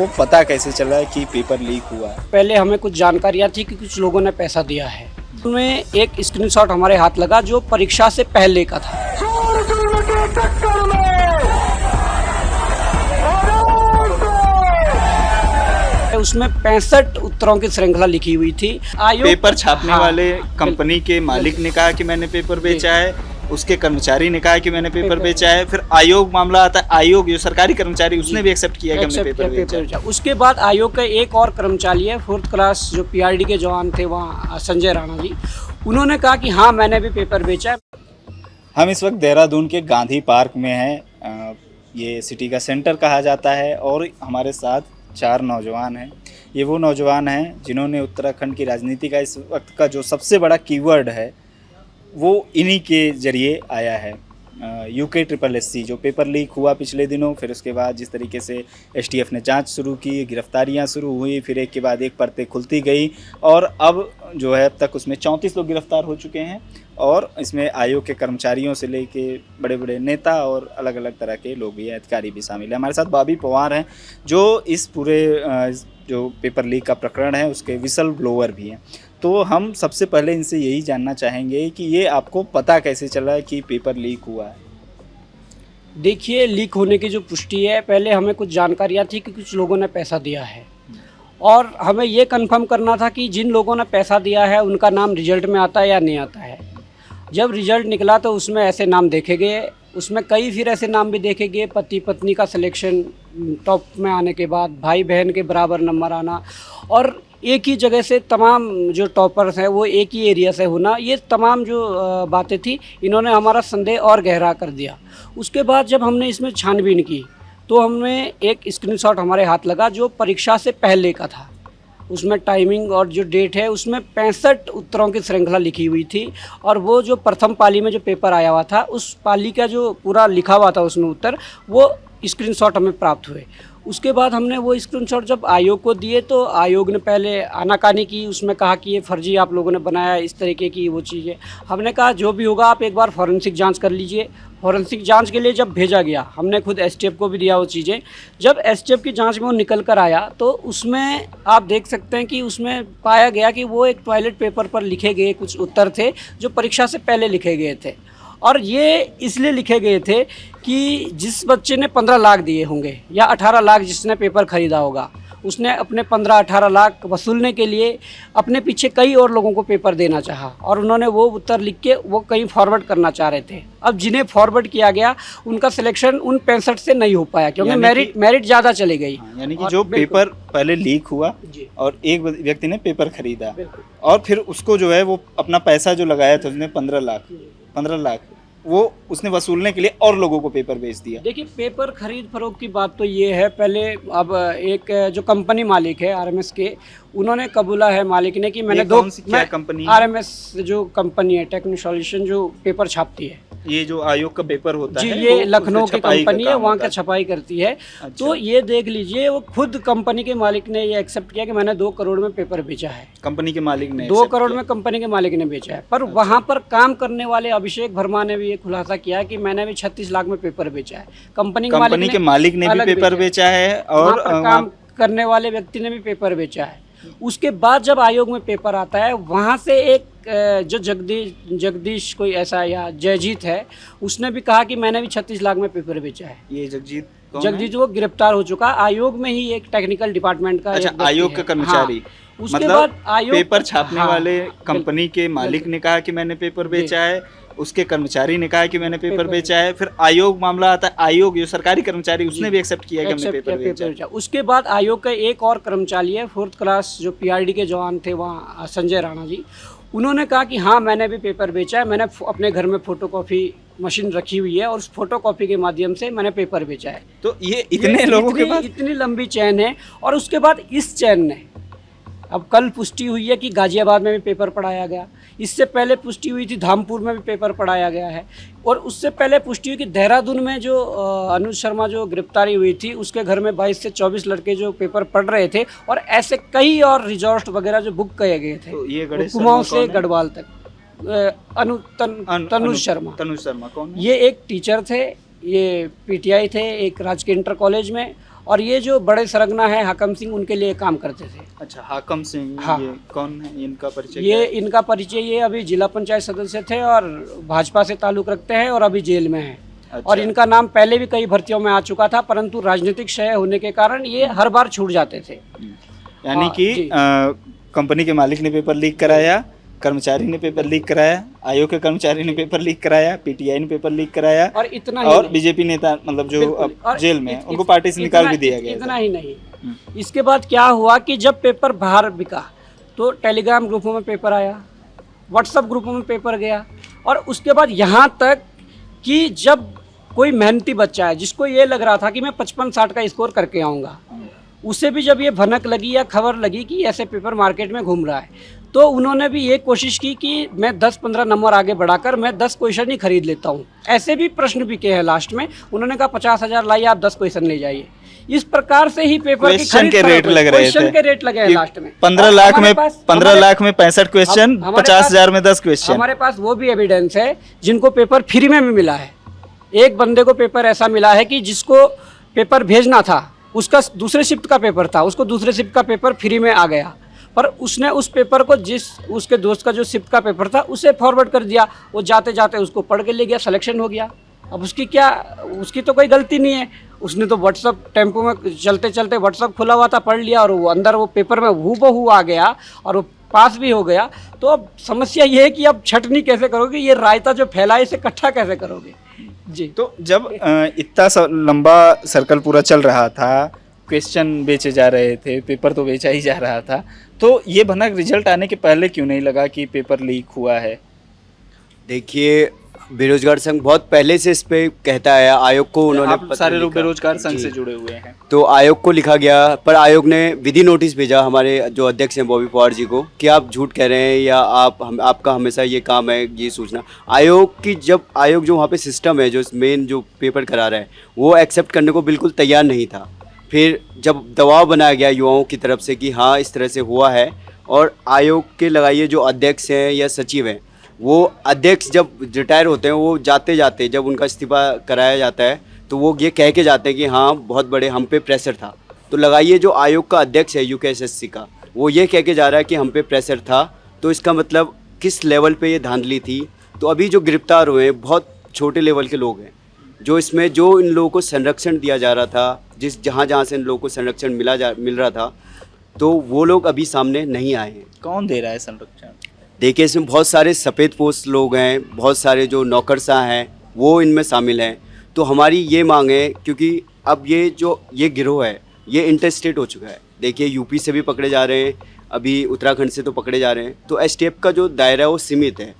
आपको पता कैसे चला कि पेपर लीक हुआ है? पहले हमें कुछ जानकारियाँ थी कि कुछ लोगों ने पैसा दिया है। उनमें एक स्क्रीनशॉट हमारे हाथ लगा जो परीक्षा से पहले का था। उसमें 65 उत्तरों की श्रृंखला लिखी हुई थी। आयोग पेपर छापने हाँ, वाले कंपनी के मालिक ने कहा कि मैंने पेपर बेचा है, उसके कर्मचारी ने कहा कि मैंने पेपर बेचा है, फिर आयोग मामला आता है, आयोग जो सरकारी कर्मचारी उसने भी एक्सेप्ट किया कि हमने पेपर बेचा है। उसके बाद आयोग का एक और कर्मचारी है 4th क्लास जो पीआरडी के जवान थे वहाँ संजय राणा जी, उन्होंने कहा कि हाँ मैंने भी पेपर बेचा है। हम इस वक्त देहरादून के गांधी पार्क में हैं। ये सिटी का सेंटर कहा जाता है और हमारे साथ 4 नौजवान हैं। ये वो नौजवान हैं जिन्होंने उत्तराखंड की राजनीति का इस वक्त का जो सबसे बड़ा कीवर्ड है वो इन्हीं के ज़रिए आया है। UKSSC जो पेपर लीक हुआ पिछले दिनों, फिर उसके बाद जिस तरीके से STF ने जांच शुरू की, गिरफ्तारियां शुरू हुई, फिर एक के बाद एक परतें खुलती गई और अब जो है अब तक उसमें 34 लोग गिरफ्तार हो चुके हैं और इसमें आयोग के कर्मचारियों से लेके बड़े बड़े नेता और अलग अलग तरह के लोग भी हैं, अधिकारी भी शामिल हैं। हमारे साथ बॉबी पवार हैं जो इस पूरे जो पेपर लीक का प्रकरण है उसके विसल ब्लोअर भी हैं। तो हम सबसे पहले इनसे यही जानना चाहेंगे कि ये आपको पता कैसे चला कि पेपर लीक हुआ है? देखिए, लीक होने की जो पुष्टि है, पहले हमें कुछ जानकारियाँ थी कि कुछ लोगों ने पैसा दिया है और हमें ये कंफर्म करना था कि जिन लोगों ने पैसा दिया है उनका नाम रिजल्ट में आता है या नहीं आता है। जब रिजल्ट निकला तो उसमें ऐसे नाम देखे गए, उसमें कई फिर ऐसे नाम भी देखे गए, पति पत्नी का सिलेक्शन टॉप में आने के बाद भाई बहन के बराबर नंबर आना और एक ही जगह से तमाम जो टॉपर्स हैं वो एक ही एरिया से होना, ये तमाम जो बातें थी इन्होंने हमारा संदेह और गहरा कर दिया। उसके बाद जब हमने इसमें छानबीन की तो हमें एक स्क्रीनशॉट हमारे हाथ लगा जो परीक्षा से पहले का था। उसमें टाइमिंग और जो डेट है उसमें 65 उत्तरों की श्रृंखला लिखी हुई थी और वो जो प्रथम पाली में जो पेपर आया हुआ था उस पाली का जो पूरा लिखा हुआ था उसमें उत्तर, वो स्क्रीनशॉट हमें प्राप्त हुए। उसके बाद हमने वो स्क्रीनशॉट जब आयोग को दिए तो आयोग ने पहले आनाकानी की, उसमें कहा कि ये फर्जी आप लोगों ने बनाया, इस तरीके की वो चीज़ें। हमने कहा जो भी होगा आप एक बार फॉरेंसिक जांच कर लीजिए। फॉरेंसिक जांच के लिए जब भेजा गया, हमने खुद STF को भी दिया वो चीज़ें। जब STF की जांच में वो निकल कर आया तो उसमें आप देख सकते हैं कि उसमें पाया गया कि वो एक टॉयलेट पेपर पर लिखे गए कुछ उत्तर थे जो परीक्षा से पहले लिखे गए थे और ये इसलिए लिखे गए थे कि जिस बच्चे ने 15 लाख दिए होंगे या 18 लाख जिसने पेपर ख़रीदा होगा, उसने अपने 15-18 लाख वसूलने के लिए अपने पीछे कई और लोगों को पेपर देना चाहा और उन्होंने वो उत्तर लिख के वो कहीं फॉरवर्ड करना चाह रहे थे। अब जिन्हें फॉरवर्ड किया गया उनका सिलेक्शन उन 65 से नहीं हो पाया क्योंकि मेरिट ज़्यादा चली गई। यानी कि जो पेपर पहले लीक हुआ और एक व्यक्ति ने पेपर खरीदा और फिर उसको जो है वो अपना पैसा जो लगाया था उसने 15 लाख वो उसने वसूलने के लिए और लोगों को पेपर बेच दिया। देखिए, पेपर खरीद फरोख्त की बात तो ये है, पहले अब एक जो कंपनी मालिक है RMS के, उन्होंने कबूला है मालिक ने कि मैंने क्या कंपनी? RMS जो कंपनी है टेक्नो सॉल्यूशन जो पेपर छापती है, ये जो आयोग का पेपर होता जी, है ये लखनऊ की कंपनी है, वहाँ का है। छपाई करती है। अच्छा। तो ये देख लीजिए, वो खुद कंपनी के मालिक ने ये एक्सेप्ट किया कि मैंने 2 करोड़ में पेपर बेचा है। कंपनी के मालिक ने 2 करोड़ में कंपनी के मालिक ने बेचा है। पर वहाँ पर काम करने वाले अभिषेक वर्मा ने भी ये खुलासा किया कि मैंने भी 36 लाख में पेपर बेचा है। कंपनी के मालिक ने भी पेपर बेचा है और काम करने वाले व्यक्ति ने भी पेपर बेचा है। उसके बाद जब आयोग में पेपर आता है, वहाँ से एक जो जगदीश कोई ऐसा या जयजीत है, उसने भी कहा कि मैंने भी 36 लाख में पेपर बेचा है। ये जगदीश वो गिरफ्तार हो चुका। आयोग में ही एक टेक्निकल डिपार्टमेंट का आयोग का कर्मचारी। हाँ, उसके बाद आयोग पेपर छापने वाले कंपनी के मालिक ने कहा कि मैंने पेपर बेचा है, उसके कर्मचारी ने कहा कि मैंने पेपर बेचा है, फिर आयोग मामला आता है, आयोग जो सरकारी कर्मचारी उसने भी एक्सेप्ट किया कि हमने पेपर बेचा है। उसके बाद आयोग का एक और कर्मचारी है 4th क्लास जो पीआरडी के जवान थे वहाँ संजय राणा जी, उन्होंने कहा कि हाँ मैंने भी पेपर बेचा है, मैंने अपने घर में फोटोकॉपी मशीन रखी हुई है और उस फोटोकॉपी के माध्यम से मैंने पेपर बेचा है। तो ये इतने लोगों के पास इतनी लंबी चैन है। और उसके बाद इस चैन ने अब कल पुष्टि हुई है कि गाजियाबाद में भी पेपर पढ़ाया गया, इससे पहले पुष्टि हुई थी धामपुर में भी पेपर पढ़ाया गया है और उससे पहले पुष्टि हुई कि देहरादून में जो अनुज शर्मा जो गिरफ्तारी हुई थी उसके घर में 22 से 24 लड़के जो पेपर पढ़ रहे थे और ऐसे कई और रिजॉर्ट वगैरह जो बुक किए गए थे, तो ये कुमाऊं से गढ़वाल तक। तनुज शर्मा कौन? ये एक टीचर थे, ये PTI थे एक राजकीय इंटर कॉलेज में और ये जो बड़े सरगना है हाकम सिंह, उनके लिए काम करते थे। अच्छा, हाकम सिंह, हाँ। ये कौन है, इनका परिचय ये क्या है? इनका परिचय, ये अभी जिला पंचायत सदस्य थे और भाजपा से ताल्लुक़ रखते हैं और अभी जेल में हैं। अच्छा। और इनका नाम पहले भी कई भर्तियों में आ चुका था, परंतु राजनीतिक क्षय होने के कारण ये हर बार छूट जाते थे। यानी हाँ, कि जी। कंपनी के मालिक ने पेपर लीक कराया, कर्मचारी ने पेपर लीक कराया, आयोग के कर्मचारी ने पेपर लीक कराया, पीटीआई ने पेपर लीक कराया, और इतना ही और नहीं। बीजेपी नेता मतलब जो बिल्कुल। अब और जेल में हैं, इत- उनको इत- पार्टी से निकाल इतना- भी दिया इत- गया इतना था। ही नहीं। इसके बाद क्या हुआ कि जब पेपर बाहर बिका तो टेलीग्राम ग्रुपों में पेपर आया, व्हाट्सएप ग्रुपों में पेपर गया, और उसके बाद यहाँ तक कि जब कोई मेहनती बच्चा है जिसको ये लग रहा था कि मैं 55-60 का स्कोर करके आऊँगा, उसे भी जब ये भनक लगी या खबर लगी कि ऐसे पेपर मार्केट में घूम रहा है, तो उन्होंने भी ये कोशिश की कि मैं 10-15 नंबर आगे बढ़ाकर मैं 10 क्वेश्चन ही खरीद लेता हूँ। ऐसे भी प्रश्न बिके हैं लास्ट में, उन्होंने कहा 50,000 लाइए, आप 10 क्वेश्चन ले जाइए। इस प्रकार से ही पेपर की क्वेश्चन खरीद के रेट लग रहे क्वेश्चन थे के रेट लगे हैं कि लास्ट में। 15 और लाख हमारे में पास- 15 हमारे- लाख में 65 क्वेश्चन, हमारे 50,000 में 10 क्वेश्चन। हमारे पास वो भी एविडेंस है जिनको पेपर फ्री में भी मिला है। एक बंदे को पेपर ऐसा मिला है कि जिसको पेपर भेजना था, उसका दूसरे शिफ्ट का पेपर था, उसको दूसरे शिफ्ट का पेपर फ्री में आ गया, पर उसने उस पेपर को जिस उसके दोस्त का जो शिफ्ट का पेपर था उसे फॉरवर्ड कर दिया। वो जाते जाते उसको पढ़ के ले गया, सिलेक्शन हो गया। अब उसकी तो कोई गलती नहीं है, उसने तो व्हाट्सअप टेम्पो में चलते चलते व्हाट्सअप खुला हुआ था, पढ़ लिया और वो अंदर वो पेपर में हूबहू आ गया और वो पास भी हो गया। तो अब समस्या ये है कि अब छटनी कैसे करोगे, ये रायता जो फैला है इसे इकट्ठा कैसे करोगे। जी। तो जब इतना लंबा सर्कल पूरा चल रहा था, क्वेश्चन बेचे जा रहे थे, पेपर तो बेचा ही जा रहा था, तो ये भनक रिजल्ट आने के पहले क्यों नहीं लगा कि पेपर लीक हुआ है? देखिए, बेरोजगार संघ बहुत पहले से इस पे कहता है, आयोग को उन्होंने आप पत्र सारे लोग लिखा। बेरोजगार संघ जी। से जुड़े हुए हैं। तो आयोग को लिखा गया, पर आयोग ने विधि नोटिस भेजा हमारे जो अध्यक्ष हैं बॉबी पवार जी को कि आप झूठ कह रहे हैं या आपका हमेशा ये काम है ये सूचना। आयोग जो वहाँ पे सिस्टम है, जो मेन जो पेपर करा रहा है, वो एक्सेप्ट करने को बिल्कुल तैयार नहीं था। फिर जब दबाव बनाया गया युवाओं की तरफ से कि हाँ इस तरह से हुआ है, और आयोग के लगाइए जो अध्यक्ष हैं या सचिव हैं, वो अध्यक्ष जब रिटायर होते हैं, वो जाते जाते जब उनका इस्तीफा कराया जाता है तो वो ये कह के जाते हैं कि हाँ बहुत बड़े हम पे प्रेशर था। तो लगाइए जो आयोग का अध्यक्ष है यूकेएसएससी का, वो ये कह के जा रहा है कि हम पे प्रेशर था, तो इसका मतलब किस लेवल पे ये धांधली थी। तो अभी जो गिरफ्तार हुए हैं बहुत छोटे लेवल के लोग हैं, जो इन लोगों को संरक्षण दिया जा रहा था, जहाँ से इन लोगों को संरक्षण मिल रहा था, तो वो लोग अभी सामने नहीं आए हैं। कौन दे रहा है संरक्षण? देखिए, इसमें बहुत सारे सफ़ेद पोस्ट लोग हैं, बहुत सारे जो नौकरशाह हैं वो इनमें शामिल हैं। तो हमारी ये मांग है, क्योंकि अब ये गिरोह है ये इंटरस्टेट हो चुका है। देखिए, यूपी से भी पकड़े जा रहे हैं, अभी उत्तराखंड से तो पकड़े जा रहे हैं, तो एसटीएफ का जो दायरा है वो सीमित है,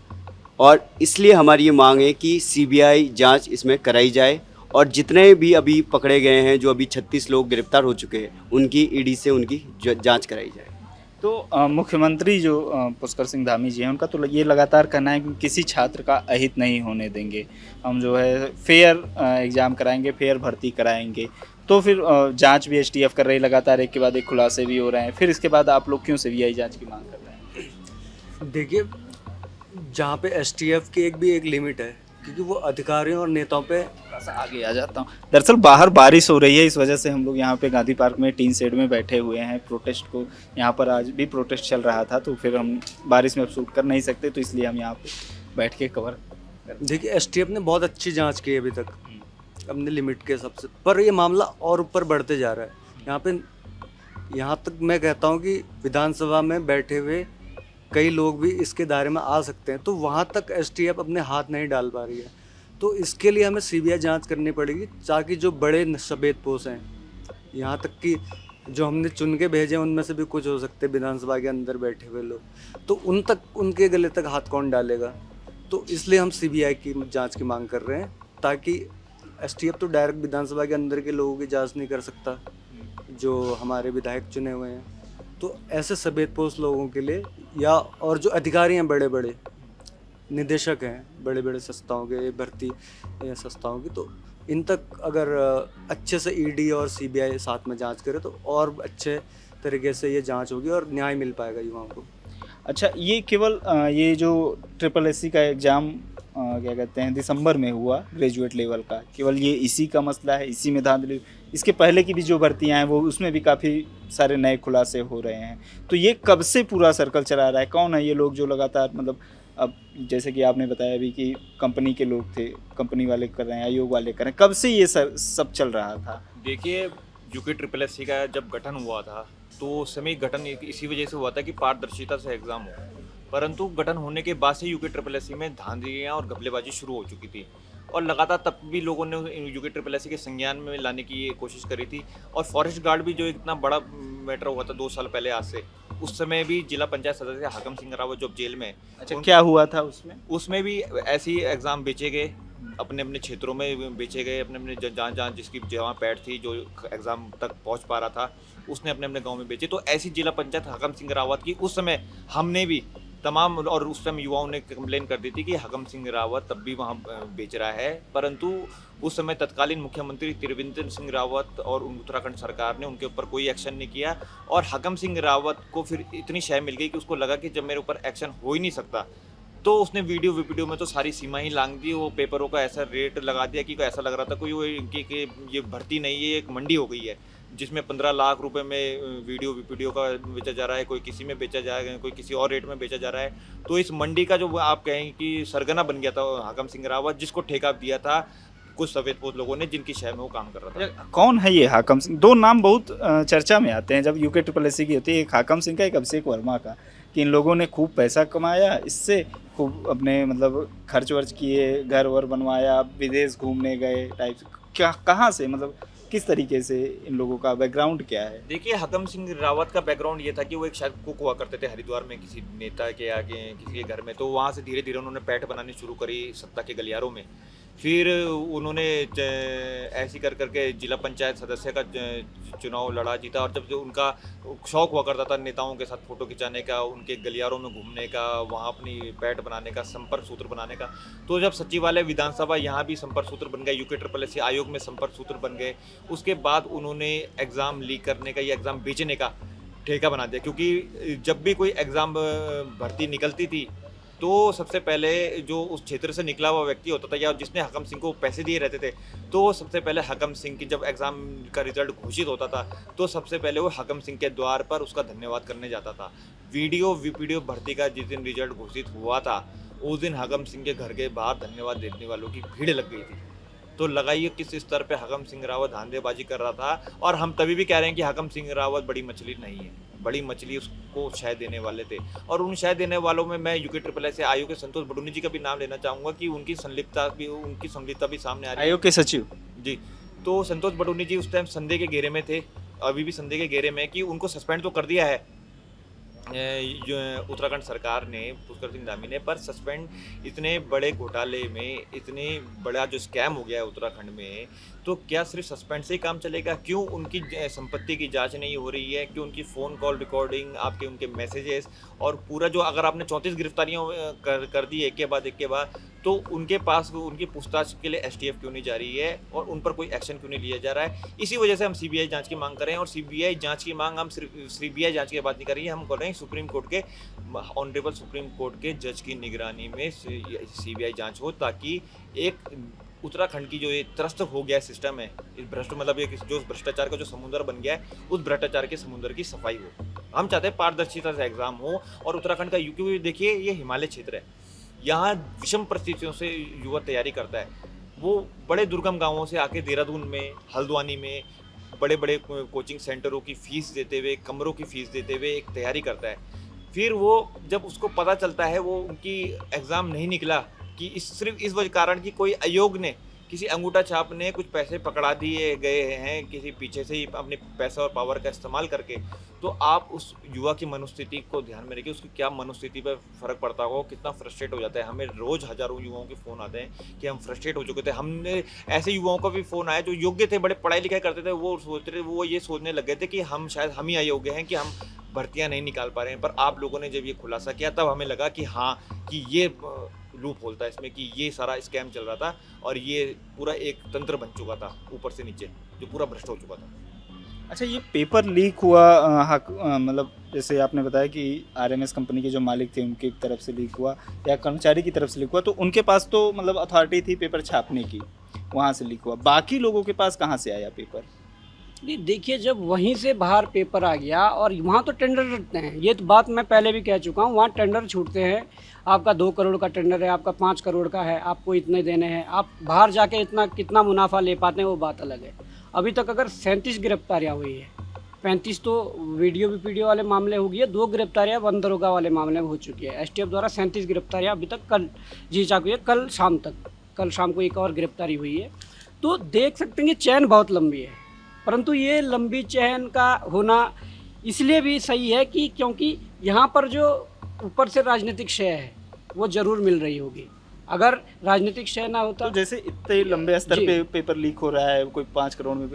और इसलिए हमारी ये मांग है कि सीबीआई जांच इसमें कराई जाए, और जितने भी अभी पकड़े गए हैं, जो अभी 36 लोग गिरफ्तार हो चुके हैं, उनकी ईडी से उनकी जांच कराई जाए। तो मुख्यमंत्री जो पुष्कर सिंह धामी जी हैं, उनका तो ये लगातार कहना है कि किसी छात्र का अहित नहीं होने देंगे, हम जो है फेयर एग्ज़ाम कराएंगे, फेयर भर्ती कराएंगे। तो फिर जांच भी एसटीएफ कर रही है लगातार, एक के बाद एक खुलासे भी हो रहे हैं, फिर इसके बाद आप लोग क्यों सीबीआई जांच की मांग कर रहे हैं? देखिए, जहाँ पे एसटीएफ की एक लिमिट है, क्योंकि वो अधिकारियों और नेताओं पे आगे आ जाता हूँ। दरअसल बाहर बारिश हो रही है, इस वजह से हम लोग यहाँ पे गांधी पार्क में टीन शेड में बैठे हुए हैं। प्रोटेस्ट को यहाँ पर आज भी प्रोटेस्ट चल रहा था, तो फिर हम बारिश में अब शूट कर नहीं सकते, तो इसलिए हम यहाँ पे बैठ के कवर कर। देखिए, एसटीएफ ने बहुत अच्छी जांच की है अभी तक अपने लिमिट के हिसाब से, पर ये मामला और ऊपर बढ़ते जा रहा है। यहाँ तक मैं कहता हूँ कि विधानसभा में बैठे हुए कई लोग भी इसके दायरे में आ सकते हैं, तो वहाँ तक एसटीएफ अपने हाथ नहीं डाल पा रही है। तो इसके लिए हमें सीबीआई जांच करनी पड़ेगी, ताकि जो बड़े सफेद पोस्ट हैं, यहाँ तक कि जो हमने चुन के भेजे हैं, उनमें से भी कुछ हो सकते हैं विधानसभा के अंदर बैठे हुए लोग, तो उनके गले तक हाथ कौन डालेगा। तो इसलिए हम सीबीआई की जांच की मांग कर रहे हैं, ताकि एसटीएफ तो डायरेक्ट विधानसभा के अंदर के लोगों की जांच नहीं कर सकता, जो हमारे विधायक चुने हुए हैं। तो ऐसे सफेद पोस्ट लोगों के लिए, या और जो अधिकारी हैं, बड़े बड़े निदेशक हैं बड़े बड़े संस्थाओं के, भर्ती संस्थाओं की, तो इन तक अगर अच्छे से ईडी और सीबीआई साथ में जांच करे तो और अच्छे तरीके से ये जांच होगी और न्याय मिल पाएगा युवाओं को। अच्छा, ये केवल ये जो SSSC का एग्ज़ाम क्या कहते हैं दिसंबर में हुआ ग्रेजुएट लेवल का, केवल ये इसी का मसला है, इसी में धांधली, इसके पहले की भी जो भर्तियां हैं वो उसमें भी काफ़ी सारे नए खुलासे हो रहे हैं। तो ये कब से पूरा सर्कल चला रहा है? कौन है ये लोग जो लगातार मतलब अब जैसे कि आपने बताया अभी कि कंपनी के लोग थे, कंपनी वाले कर रहे हैं, आयोग वाले कर रहे हैं, कब से ये सब चल रहा था? देखिए, यूके ट्रिपल एस सी का जब गठन हुआ था तो उस समय गठन इसी वजह से हुआ था कि पारदर्शिता से एग्ज़ाम हो, परंतु गठन होने के बाद से यूके ट्रिपल एस सी में धांधलियाँ और घपलेबाजी शुरू हो चुकी थी और लगातार तब भी लोगों ने यूके ट्रिपल एस सी के संज्ञान में लाने की ये कोशिश करी थी। और फॉरेस्ट गार्ड भी जो इतना बड़ा मैटर हुआ था 2 साल पहले आज से, उस समय भी जिला पंचायत सदस्य हाकम सिंह रावत जो अब जेल में है, अच्छा, क्या हुआ था उसमें? उसमें भी ऐसे ही एग्ज़ाम बेचे गए, अपने अपने क्षेत्रों में बेचे गए, अपने अपने जहाँ जहाँ जिसकी जहाँ पैठ थी, जो एग्ज़ाम तक पहुँच पा रहा था उसने अपने अपने गांव में बेचे। तो ऐसी जिला पंचायत हाकम सिंह रावत की उस समय हमने भी तमाम, और उस समय युवाओं ने कंप्लेन कर दी थी कि हाकम सिंह रावत तब भी वहाँ बेच रहा है, परंतु उस समय तत्कालीन मुख्यमंत्री त्रिवेंद्र सिंह रावत और उत्तराखंड सरकार ने उनके ऊपर कोई एक्शन नहीं किया। और हाकम सिंह रावत को फिर इतनी शय मिल गई कि उसको लगा कि जब मेरे ऊपर एक्शन हो ही नहीं सकता, तो उसने वीडियो में तो सारी सीमा ही लांग दी। वो पेपरों का ऐसा रेट लगा दिया कि ऐसा लग रहा था कोई वो कि ये भर्ती नहीं है, एक मंडी हो गई है जिसमें 15 लाख रुपए में वीडियो का बेचा जा रहा है, कोई किसी में बेचा जा रहा है, कोई किसी और रेट में बेचा जा रहा है। तो इस मंडी का जो आप कहें कि सरगना बन गया था हाकम सिंह रावत, जिसको ठेका दिया था कुछ सफेदपोश लोगों ने जिनकी शहर में वो काम कर रहा था। कौन है ये हाकम सिंह? दो नाम बहुत चर्चा में आते हैं जब यूके ट्रिपल एस सी की होती है, एक हाकम सिंह का, एक अभिषेक वर्मा का, कि इन लोगों ने खूब पैसा कमाया इससे, खूब अपने मतलब खर्च वर्च किए, घर वर बनवाया, विदेश घूमने गए टाइप। क्या, कहाँ से, मतलब किस तरीके से, इन लोगों का बैकग्राउंड क्या है? देखिए, हाकम सिंह रावत का बैकग्राउंड ये था कि वो एक शायद कुक हुआ करते थे हरिद्वार में किसी नेता के आगे किसी के घर में। तो वहाँ से धीरे धीरे उन्होंने पैठ बनानी शुरू करी सत्ता के गलियारों में। फिर उन्होंने ऐसी कर करके जिला पंचायत सदस्य का चुनाव लड़ा, जीता। और जब जो उनका शौक हुआ करता था नेताओं के साथ फ़ोटो खिंचाने का, उनके गलियारों में घूमने का, वहाँ अपनी पैठ बनाने का, संपर्क सूत्र बनाने का, तो जब सचिवालय विधानसभा यहाँ भी संपर्क सूत्र बन गए, यूके ट्रिपल एस सी आयोग में संपर्क सूत्र बन गए, उसके बाद उन्होंने एग्ज़ाम लीक करने का या एग्ज़ाम बेचने का ठेका बना दिया। क्योंकि जब भी कोई एग्ज़ाम भर्ती निकलती थी तो सबसे पहले जो उस क्षेत्र से निकला हुआ व्यक्ति होता था या जिसने हाकम सिंह को पैसे दिए रहते थे, तो सबसे पहले हाकम सिंह की जब एग्ज़ाम का रिजल्ट घोषित होता था तो सबसे पहले वो हाकम सिंह के द्वार पर उसका धन्यवाद करने जाता था। वीडियो भर्ती का जिस दिन रिजल्ट घोषित हुआ था उस दिन हाकम सिंह के घर के बाहर धन्यवाद देने वालों की भीड़ लग गई थी। तो लगाइए किस स्तर पे हाकम सिंह रावत धांधेबाजी कर रहा था। और हम तभी भी कह रहे हैं कि हाकम सिंह रावत बड़ी मछली नहीं है, बड़ी मछली उसको शय देने वाले थे। और उन शय देने वालों में मैं यूके ट्रिपल एस आयोग के संतोष बडूनी जी का भी नाम लेना चाहूँगा कि उनकी संलिप्तता भी सामने आ रही है। आयोग के सचिव जी, तो संतोष बडूनी जी उस टाइम संदेह के घेरे में थे, अभी भी संदेह के घेरे में, कि उनको सस्पेंड तो कर दिया है उत्तराखंड सरकार ने, पुष्कर सिंह धामी ने, पर सस्पेंड इतने बड़े घोटाले में, इतने बड़ा जो स्कैम हो गया है उत्तराखंड में, तो क्या सिर्फ सस्पेंड से ही काम चलेगा? क्यों उनकी संपत्ति की जांच नहीं हो रही है? क्यों उनकी फ़ोन कॉल रिकॉर्डिंग, आपके उनके मैसेजेस और पूरा जो, अगर आपने 34 गिरफ्तारियाँ कर दी एक के बाद, तो उनके पास उनकी पूछताछ के लिए एसटीएफ क्यों नहीं जा रही है और उन पर कोई एक्शन क्यों नहीं लिया जा रहा है? इसी वजह से हम सीबीआई जांच की मांग कर रहे हैं। और सीबीआई जांच की मांग हम सिर्फ सीबीआई जांच की बात नहीं कर रही है, हम कर रहे हैं सुप्रीम कोर्ट के, ऑनरेबल सुप्रीम कोर्ट के जज की निगरानी में सीबीआई जांच हो, ताकि एक उत्तराखंड की जो ये त्रस्त हो गया सिस्टम है, इस भ्रष्ट मतलब ये जो भ्रष्टाचार का जो समुद्र बन गया है, उस भ्रष्टाचार के समुद्र की सफाई हो। हम चाहते हैं पारदर्शिता से एग्जाम हो। और उत्तराखंड का यूके, देखिए ये हिमालय क्षेत्र है, यहाँ विषम परिस्थितियों से युवा तैयारी करता है। वो बड़े दुर्गम गांवों से आके देहरादून में, हल्द्वानी में बड़े बड़े कोचिंग सेंटरों की फ़ीस देते हुए, कमरों की फ़ीस देते हुए एक तैयारी करता है। फिर वो जब उसको पता चलता है वो उनकी एग्ज़ाम नहीं निकला, कि सिर्फ इस वजह कारण कि कोई आयोग ने, किसी अंगूठा छाप ने कुछ पैसे पकड़ा दिए गए हैं किसी पीछे से ही अपने पैसा और पावर का इस्तेमाल करके, तो आप उस युवा की मनोस्थिति को ध्यान में रखिए, उसकी क्या मनोस्थिति पर फ़र्क पड़ता होगा, कितना फ्रस्ट्रेट हो जाता है। हमें रोज़ हज़ारों युवाओं के फ़ोन आते हैं कि हम फ्रस्ट्रेट हो चुके थे। हमने ऐसे युवाओं का भी फ़ोन आया जो योग्य थे, बड़े पढ़ाई लिखाई करते थे, वो ये सोचने लग गए थे कि हम शायद हम ही अयोग्य हैं, कि हम भर्तियाँ नहीं निकाल पा रहे हैं। पर आप लोगों ने जब ये खुलासा किया तब हमें लगा कि हाँ, कि ये लूप होता है इसमें, कि ये सारा स्कैम चल रहा था और ये पूरा एक तंत्र बन चुका था ऊपर से नीचे, जो पूरा भ्रष्ट हो चुका था। अच्छा, ये पेपर लीक हुआ, मतलब जैसे आपने बताया कि आरएमएस कंपनी के जो मालिक थे उनकी तरफ से लीक हुआ या कर्मचारी की तरफ से लीक हुआ, तो उनके पास तो मतलब अथॉरिटी थी पेपर छापने की, वहाँ से लीक हुआ। बाकी लोगों के पास कहाँ से आया पेपर? नहीं, देखिए जब वहीं से बाहर पेपर आ गया और वहाँ तो टेंडर रखते हैं, ये तो बात मैं पहले भी कह चुका हूँ, वहाँ टेंडर छूटते हैं। आपका 2 करोड़ का टेंडर है, आपका 5 करोड़ का है, आपको इतने देने हैं, आप बाहर जाके इतना कितना मुनाफा ले पाते हैं वो बात अलग है। अभी तक अगर 37 गिरफ्तारियाँ हुई है, 35 तो वीडियो वाले मामले हो गई है, 2 गिरफ्तारियाँ वन दरोगा वाले मामले में हो चुकी है। एसटीएफ द्वारा 37 गिरफ्तारियाँ अभी तक कल जी चाकू है, कल शाम को एक और गिरफ्तारी हुई है। तो देख सकते हैं कि चैन बहुत लंबी है, परंतु ये लंबी चैन का होना इसलिए भी सही है कि क्योंकि यहाँ पर जो ऊपर से राजनीतिक शय है वो ज़रूर मिल रही होगी। अगर राजनीतिक शय ना होता तो जैसे इतने लंबे स्तर जी। पे पेपर लीक हो रहा है, कोई 5 करोड़ में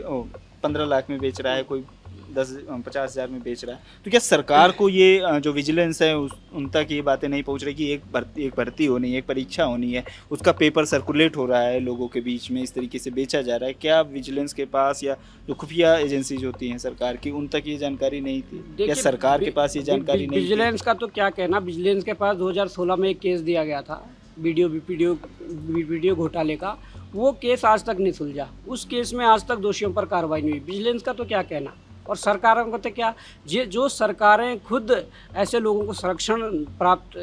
15 लाख में बेच रहा है, कोई 50 हज़ार में बेच रहा है, तो क्या सरकार को ये जो विजिलेंस है उन तक ये बातें नहीं पहुंच रही कि एक भर्ती होनी है, एक परीक्षा होनी है, उसका पेपर सर्कुलेट हो रहा है लोगों के बीच में, इस तरीके से बेचा जा रहा है? क्या विजिलेंस के पास या जो खुफिया एजेंसीज होती हैं सरकार की, उन तक ये जानकारी नहीं थी, या देखिए, सरकार के पास ये जानकारी नहीं थी? विजिलेंस का तो क्या कहना, विजिलेंस के पास 2016 में एक केस दिया गया था वीडियो घोटाले का, वो केस आज तक नहीं सुलझा। उस केस में आज तक दोषियों पर कार्रवाई नहीं हुई। विजिलेंस का तो क्या कहना, और सरकारों को तो क्या, जो सरकारें खुद ऐसे लोगों को संरक्षण प्राप्त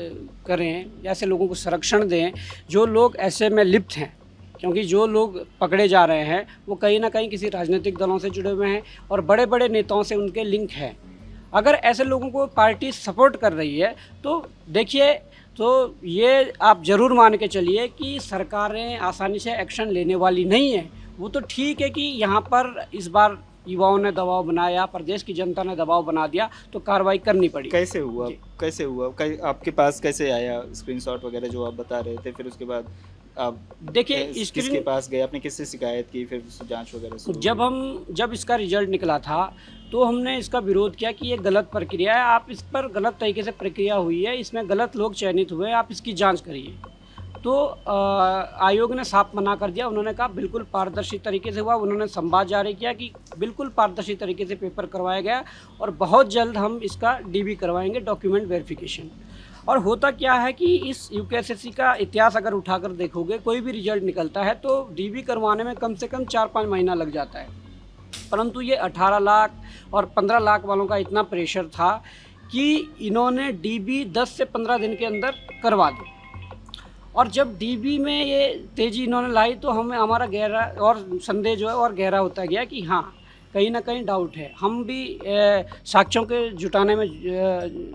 करें, ऐसे लोगों को संरक्षण दें जो लोग ऐसे में लिप्त हैं, क्योंकि जो लोग पकड़े जा रहे हैं वो कहीं ना कहीं किसी राजनीतिक दलों से जुड़े हुए हैं और बड़े बड़े नेताओं से उनके लिंक हैं। अगर ऐसे लोगों को पार्टी सपोर्ट कर रही है तो देखिए, तो ये आप ज़रूर मान के चलिए कि सरकारें आसानी से एक्शन लेने वाली नहीं है। वो तो ठीक है कि यहाँ पर इस बार युवाओं ने दबाव बनाया, प्रदेश की जनता ने दबाव बना दिया, तो कार्रवाई करनी पड़ी। कैसे हुआ, आपके पास कैसे आया स्क्रीनशॉट वगैरह जो आप बता रहे थे? फिर उसके बाद आप देखिए किसके पास गए, आपने किससे शिकायत की, फिर जांच वगैरह शुरू जब इसका रिजल्ट निकला था तो हमने इसका विरोध किया कि ये गलत प्रक्रिया है, आप इस पर गलत तरीके से प्रक्रिया हुई है, इसमें गलत लोग चयनित हुए हैं, आप इसकी जांच करिए। तो आयोग ने साफ मना कर दिया। उन्होंने कहा बिल्कुल पारदर्शी तरीके से हुआ। उन्होंने संवाद जारी किया कि बिल्कुल पारदर्शी तरीके से पेपर करवाया गया और बहुत जल्द हम इसका डीबी करवाएंगे, डॉक्यूमेंट वेरिफिकेशन। और होता क्या है कि इस यूकेएसएससी का इतिहास अगर उठाकर देखोगे, कोई भी रिजल्ट निकलता है तो डीबी करवाने में कम से कम 4-5 महीना लग जाता है, परंतु ये 18 लाख और 15 लाख वालों का इतना प्रेशर था कि इन्होंने डीबी 10 से 15 दिन के अंदर करवा दी। और जब डीबी में ये तेज़ी इन्होंने लाई तो हमारा गहरा और संदेह जो है और गहरा होता गया कि हाँ, कहीं ना कहीं डाउट है। हम भी साक्ष्यों के जुटाने में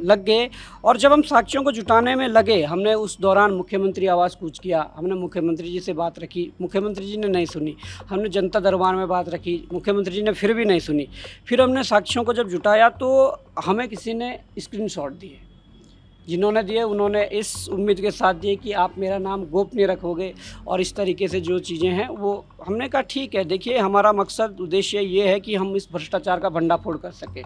लग गए, और जब हम साक्ष्यों को जुटाने में लगे, हमने उस दौरान मुख्यमंत्री आवास कूच किया, हमने मुख्यमंत्री जी से बात रखी, मुख्यमंत्री जी ने नहीं सुनी। हमने जनता दरबार में बात रखी, मुख्यमंत्री जी ने फिर भी नहीं सुनी। फिर हमने साक्ष्यों को जब जुटाया तो हमें किसी ने स्क्रीनशॉट दिए, जिन्होंने दिए उन्होंने इस उम्मीद के साथ दिए कि आप मेरा नाम गोपनीय रखोगे, और इस तरीके से जो चीज़ें हैं वो हमने कहा ठीक है। देखिए, हमारा मकसद उद्देश्य ये है कि हम इस भ्रष्टाचार का भंडाफोड़ कर सकें,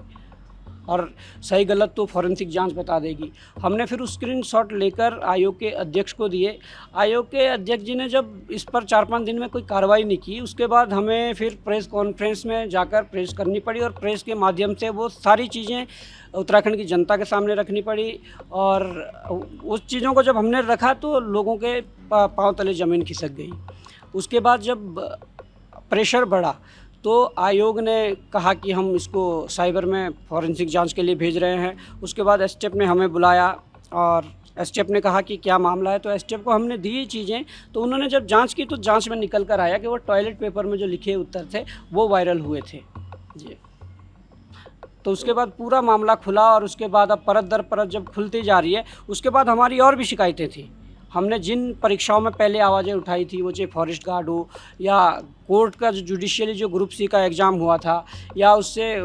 और सही गलत तो फॉरेंसिक जांच बता देगी। हमने फिर उस स्क्रीनशॉट लेकर आयोग के अध्यक्ष को दिए। आयोग के अध्यक्ष जी ने जब इस पर 4-5 दिन में कोई कार्रवाई नहीं की, उसके बाद हमें फिर प्रेस कॉन्फ्रेंस में जाकर प्रेस करनी पड़ी, और प्रेस के माध्यम से वो सारी चीज़ें उत्तराखंड की जनता के सामने रखनी पड़ी। और उस चीज़ों को जब हमने रखा तो लोगों के पांव तले ज़मीन खिसक गई। उसके बाद जब प्रेशर बढ़ा तो आयोग ने कहा कि हम इसको साइबर में फॉरेंसिक जांच के लिए भेज रहे हैं। उसके बाद एसटीएफ ने हमें बुलाया और एसटीएफ ने कहा कि क्या मामला है, तो एसटीएफ को हमने दी चीज़ें। तो उन्होंने जब जांच की तो जांच में निकल कर आया कि वो टॉयलेट पेपर में जो लिखे उत्तर थे वो वायरल हुए थे जी। तो उसके बाद पूरा मामला खुला, और उसके बाद अब परत दर परत जब खुलती जा रही है, उसके बाद हमारी और भी शिकायतें थी। हमने जिन परीक्षाओं में पहले आवाज़ें उठाई थी, वो चाहे फॉरेस्ट गार्ड हो या कोर्ट का जो जुडिशियली जो ग्रुप सी का एग्ज़ाम हुआ था, या उससे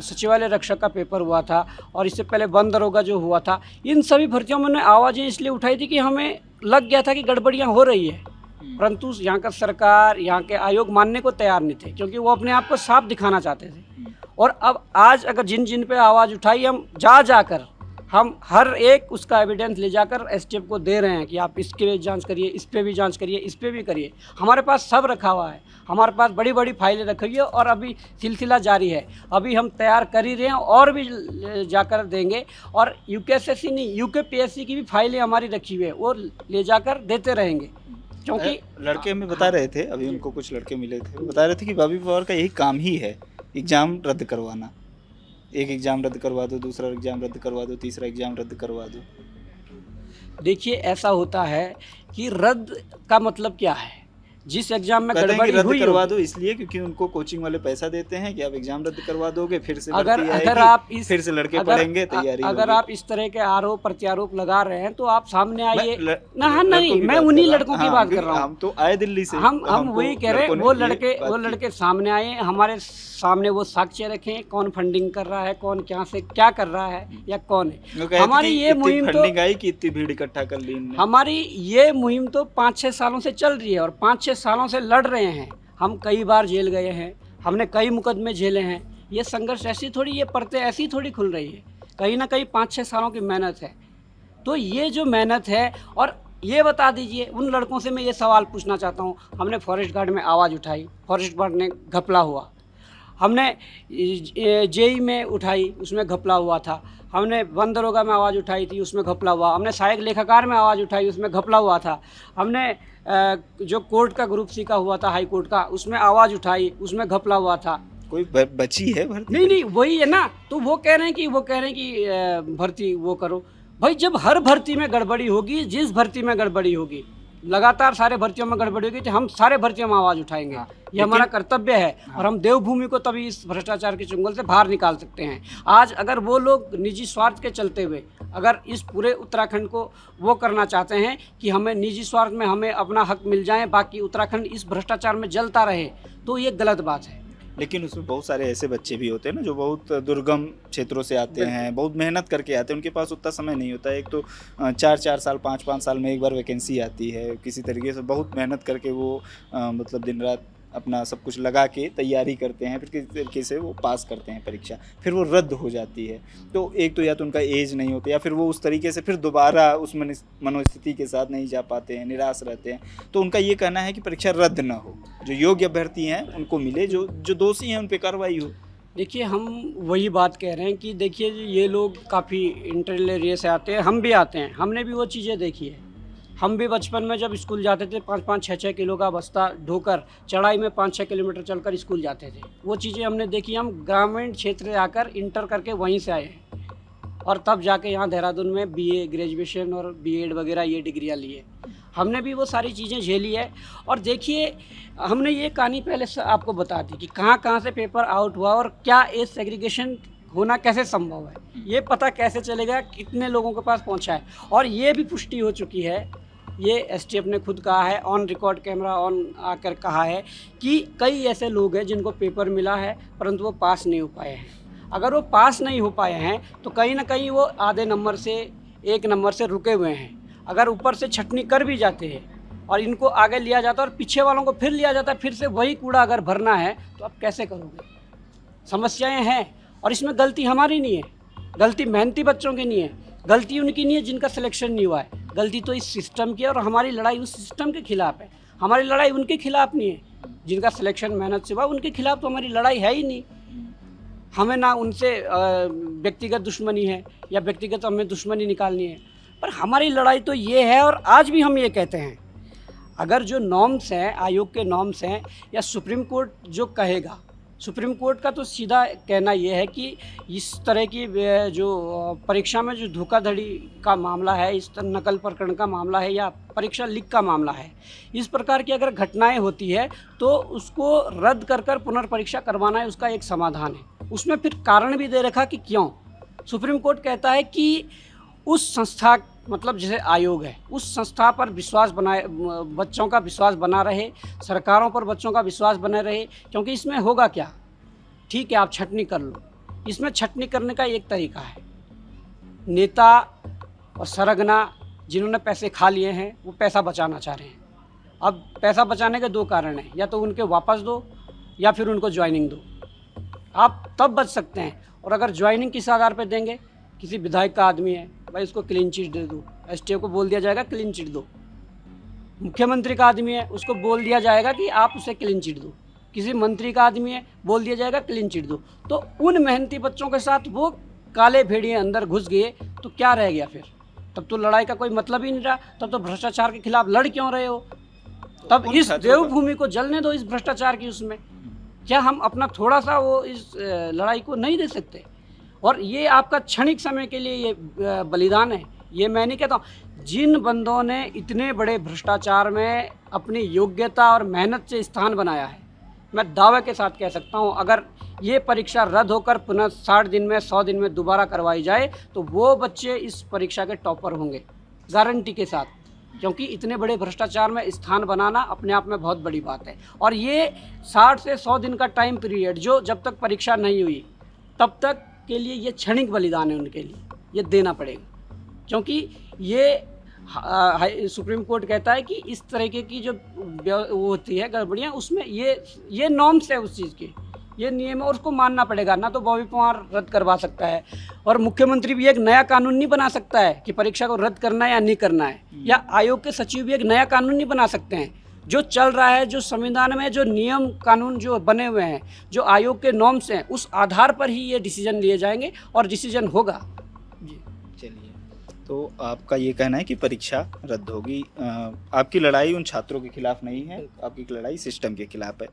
सचिवालय रक्षक का पेपर हुआ था, और इससे पहले वन दरोगा जो हुआ था, इन सभी भर्तियों में हमने आवाज़ें इसलिए उठाई थी कि हमें लग गया था कि गड़बड़ियाँ हो रही है, परंतु यहाँ का सरकार, यहाँ के आयोग मानने को तैयार नहीं थे, क्योंकि वो अपने आप को साफ दिखाना चाहते थे। और अब आज अगर जिन पे आवाज़ उठाई, हम जाकर हम हर एक उसका एविडेंस ले जाकर एसटीएफ को दे रहे हैं कि आप इसके लिए जांच करिए, इस पे भी जांच करिए, इस पे भी करिए। हमारे पास सब रखा हुआ है, हमारे पास बड़ी बड़ी फाइलें रखी हुई है, और अभी सिलसिला जारी है। अभी हम तैयार कर ही रहे हैं और भी जाकर देंगे। और यूकेएसएससी नहीं, यूकेपीएससी की भी फाइलें हमारी रखी हुई है, वो ले जाकर देते रहेंगे। क्योंकि लड़के हमें बता रहे थे, अभी उनको कुछ लड़के मिले थे, वो बता रहे थे कि बॉबी पवार का यही काम ही है, एग्ज़ाम रद्द करवाना, एक एग्ज़ाम रद्द करवा दो, दूसरा एग्ज़ाम रद्द करवा दो, तीसरा एग्ज़ाम रद्द करवा दो। देखिए ऐसा होता है कि रद्द का मतलब क्या है, जिस एग्जाम में कहते हैं कि गड़बड़ी रद्द हुई करवा होगी, दो इसलिए क्योंकि उनको कोचिंग वाले पैसा देते हैं कि आप एग्ज़ाम रद्द करवा दोगे, फिर से अगर भर्ती अगर आएगी, आप इस फिर से लड़के अगर पढ़ेंगे, तैयारी अगर होगी। आप इस तरह के आरोप प्रत्यारोप लगा रहे हैं तो आप सामने आइए। मैं हाँ लड़कों नहीं, की मैं बात उन्हीं कर रहा हूँ। लड़कों की हाँ, बात कर क्योंकि रहा हूँ। हम तो आए दिल्ली से, हम हमको वही कह रहे हैं, लड़कों ने वो ये बात वो की। लड़के सामने आए, हमारे सामने वो साक्ष्य रखें, कौन फंडिंग कर रहा है, कौन क्या से क्या कर रहा है या कौन है। वो कहते हमारी कि ये इतनी मुहिम तो फंडिंग आई कि इतनी भीड़ इकट्ठा कर ली इनने। हमारी ये मुहिम तो 5-6 सालों से चल रही है और 5-6 सालों से लड़ रहे हैं। हम कई बार जेल गए हैं, हमने कई मुकदमे झेले हैं। ये संघर्ष ऐसी थोड़ी, ये परतें ऐसी थोड़ी खुल रही है, कहीं ना कहीं 5-6 सालों की मेहनत है। तो ये जो मेहनत है, और ये बता दीजिए उन लड़कों से मैं ये सवाल पूछना चाहता हूँ, हमने फॉरेस्ट गार्ड में आवाज़ उठाई, फॉरेस्ट गार्ड ने घपला हुआ। हमने जेई में उठाई, उसमें घपला हुआ था। हमने वन दरोगा में आवाज़ उठाई थी, उसमें घपला हुआ। हमने सहायक लेखाकार में आवाज़ उठाई, उसमें घपला हुआ था। हमने जो कोर्ट का ग्रुप सी का हुआ था, हाई कोर्ट का, उसमें आवाज़ उठाई, उसमें घपला हुआ था। कोई बची है भर्ती? नहीं, वही है ना। तो वो कह रहे हैं कि भर्ती वो करो। भाई जब हर भर्ती में गड़बड़ी होगी, जिस भर्ती में गड़बड़ी होगी, लगातार सारे भर्तियों में गड़बड़ी होगी, तो हम सारे भर्तियों में आवाज़ उठाएंगे। ये हमारा कर्तव्य है और हम देवभूमि को तभी इस भ्रष्टाचार के चुंगल से बाहर निकाल सकते हैं। आज अगर वो लोग निजी स्वार्थ के चलते हुए अगर इस पूरे उत्तराखंड को वो करना चाहते हैं कि हमें निजी स्वार्थ में हमें अपना हक मिल जाए, बाकी उत्तराखंड इस भ्रष्टाचार में जलता रहे, तो ये गलत बात है। लेकिन उसमें बहुत सारे ऐसे बच्चे भी होते हैं ना जो बहुत दुर्गम क्षेत्रों से आते हैं, बहुत मेहनत करके आते हैं, उनके पास उतना समय नहीं होता है। एक तो 4-4 साल 5-5 साल में एक बार वैकेंसी आती है, किसी तरीके से बहुत मेहनत करके वो मतलब दिन रात अपना सब कुछ लगा के तैयारी करते हैं, फिर किसी तरीके से वो पास करते हैं परीक्षा, फिर वो रद्द हो जाती है। तो एक तो या तो उनका एज नहीं होता, या फिर वो उस तरीके से फिर दोबारा उस मनोस्थिति के साथ नहीं जा पाते हैं, निराश रहते हैं। तो उनका ये कहना है कि परीक्षा रद्द ना हो, जो योग्य अभ्यर्थी हैं उनको मिले, जो दोषी हैं उन पर कार्रवाई हो। देखिए हम वही बात कह रहे हैं कि देखिए ये लोग काफ़ी इंटेलिजेंट से आते हैं, हम भी आते हैं, हमने भी वो चीज़ें देखी है। हम भी बचपन में जब स्कूल जाते थे 5-5, 6-6 किलो का बस्ता ढोकर चढ़ाई में 5-6 किलोमीटर चलकर स्कूल जाते थे। वो चीज़ें हमने देखी। हम ग्रामीण क्षेत्र आकर इंटर करके वहीं से आए हैं और तब जाके यहाँ देहरादून में बीए ग्रेजुएशन और बीएड वगैरह ये डिग्रियाँ ली है। हमने भी वो सारी चीज़ें झेली है। और देखिए हमने ये कहानी पहले से आपको बता दी कि कहाँ कहाँ से पेपर आउट हुआ और क्या एज सेग्रीगेशन होना कैसे संभव है, ये पता कैसे चलेगा, कितने लोगों के पास पहुँचा है। और ये भी पुष्टि हो चुकी है, ये एसटीएफ ने खुद कहा है, ऑन रिकॉर्ड कैमरा ऑन आकर कहा है कि कई ऐसे लोग हैं जिनको पेपर मिला है परंतु वो पास नहीं हो पाए हैं। अगर वो पास नहीं हो पाए हैं तो कहीं ना कहीं वो आधे नंबर से 1 नंबर से रुके हुए हैं। अगर ऊपर से छटनी कर भी जाते हैं और इनको आगे लिया जाता है और पीछे वालों को फिर लिया जाता है, फिर से वही कूड़ा अगर भरना है तो आप कैसे करोगे? समस्याएं हैं और इसमें गलती हमारी नहीं है, गलती मेहनती बच्चों की नहीं है, गलती उनकी नहीं है जिनका सिलेक्शन नहीं हुआ है, गलती तो इस सिस्टम की है। और हमारी लड़ाई उस सिस्टम के खिलाफ है, हमारी लड़ाई उनके खिलाफ नहीं है जिनका सिलेक्शन मेहनत से हुआ, उनके खिलाफ तो हमारी लड़ाई है ही नहीं। हमें ना उनसे व्यक्तिगत दुश्मनी है या व्यक्तिगत हमें दुश्मनी निकालनी है, पर हमारी लड़ाई तो ये है। और आज भी हम ये कहते हैं, अगर जो नॉर्म्स हैं, आयोग के नॉर्म्स हैं या सुप्रीम कोर्ट जो कहेगा, सुप्रीम कोर्ट का तो सीधा कहना ये है कि इस तरह की जो परीक्षा में जो धोखाधड़ी का मामला है, इस नकल प्रकरण का मामला है या परीक्षा लीक का मामला है, इस प्रकार की अगर घटनाएं होती है तो उसको रद्द कर कर पुनर्परीक्षा करवाना है, उसका एक समाधान है। उसमें फिर कारण भी दे रखा कि क्यों। सुप्रीम कोर्ट कहता है कि उस संस्था, मतलब जैसे आयोग है, उस संस्था पर विश्वास बनाए, बच्चों का विश्वास बना रहे, सरकारों पर बच्चों का विश्वास बने रहे। क्योंकि इसमें होगा क्या, ठीक है आप छटनी कर लो, इसमें छटनी करने का एक तरीका है, नेता और सरगना जिन्होंने पैसे खा लिए हैं वो पैसा बचाना चाह रहे हैं। अब पैसा बचाने के 2 कारण हैं, या तो उनके वापस दो या फिर उनको ज्वाइनिंग दो, आप तब बच सकते हैं। और अगर ज्वाइनिंग किस आधार पर देंगे, किसी विधायक का आदमी है, भाई उसको क्लीन चिट दे दो, एसटीएफ को बोल दिया जाएगा क्लीन चिट दो। मुख्यमंत्री का आदमी है, उसको बोल दिया जाएगा कि आप उसे क्लीन चिट दो। किसी मंत्री का आदमी है, बोल दिया जाएगा क्लीन चिट दो। तो उन मेहनती बच्चों के साथ वो काले भेड़िए अंदर घुस गए तो क्या रह गया फिर? तब तो लड़ाई का कोई मतलब ही नहीं रहा, तब तो भ्रष्टाचार के खिलाफ लड़ क्यों रहे हो? तब इस देवभूमि को जलने दो, इस भ्रष्टाचार की उसमें क्या हम अपना थोड़ा सा वो इस लड़ाई को नहीं दे सकते? और ये आपका क्षणिक समय के लिए ये बलिदान है, ये मैं नहीं कहता हूँ। जिन बंदों ने इतने बड़े भ्रष्टाचार में अपनी योग्यता और मेहनत से स्थान बनाया है, मैं दावे के साथ कह सकता हूँ, अगर ये परीक्षा रद्द होकर पुनः 60 दिन में 100 दिन में दोबारा करवाई जाए तो वो बच्चे इस परीक्षा के टॉपर होंगे, गारंटी के साथ। क्योंकि इतने बड़े भ्रष्टाचार में स्थान बनाना अपने आप में बहुत बड़ी बात है। और ये 60 से 100 दिन का टाइम पीरियड जो जब तक परीक्षा नहीं हुई तब तक के लिए ये क्षणिक बलिदान है उनके लिए, ये देना पड़ेगा। क्योंकि ये सुप्रीम कोर्ट कहता है कि इस तरीके की जो वो होती है गड़बड़ियाँ, उसमें ये नॉर्म्स है उस चीज़ की, ये नियम है और उसको मानना पड़ेगा। ना तो बॉबी पवार रद्द करवा सकता है और मुख्यमंत्री भी एक नया कानून नहीं बना सकता है कि परीक्षा को रद्द करना है या नहीं करना है, या आयोग के सचिव भी एक नया कानून नहीं बना सकते हैं। जो चल रहा है, जो संविधान में जो नियम कानून जो बने हुए हैं, जो आयोग के नॉर्म्स हैं, उस आधार पर ही ये डिसीजन लिए जाएंगे और डिसीजन होगा। जी चलिए, तो आपका ये कहना है कि परीक्षा रद्द होगी। आपकी लड़ाई उन छात्रों के खिलाफ नहीं है, आपकी लड़ाई सिस्टम के खिलाफ है।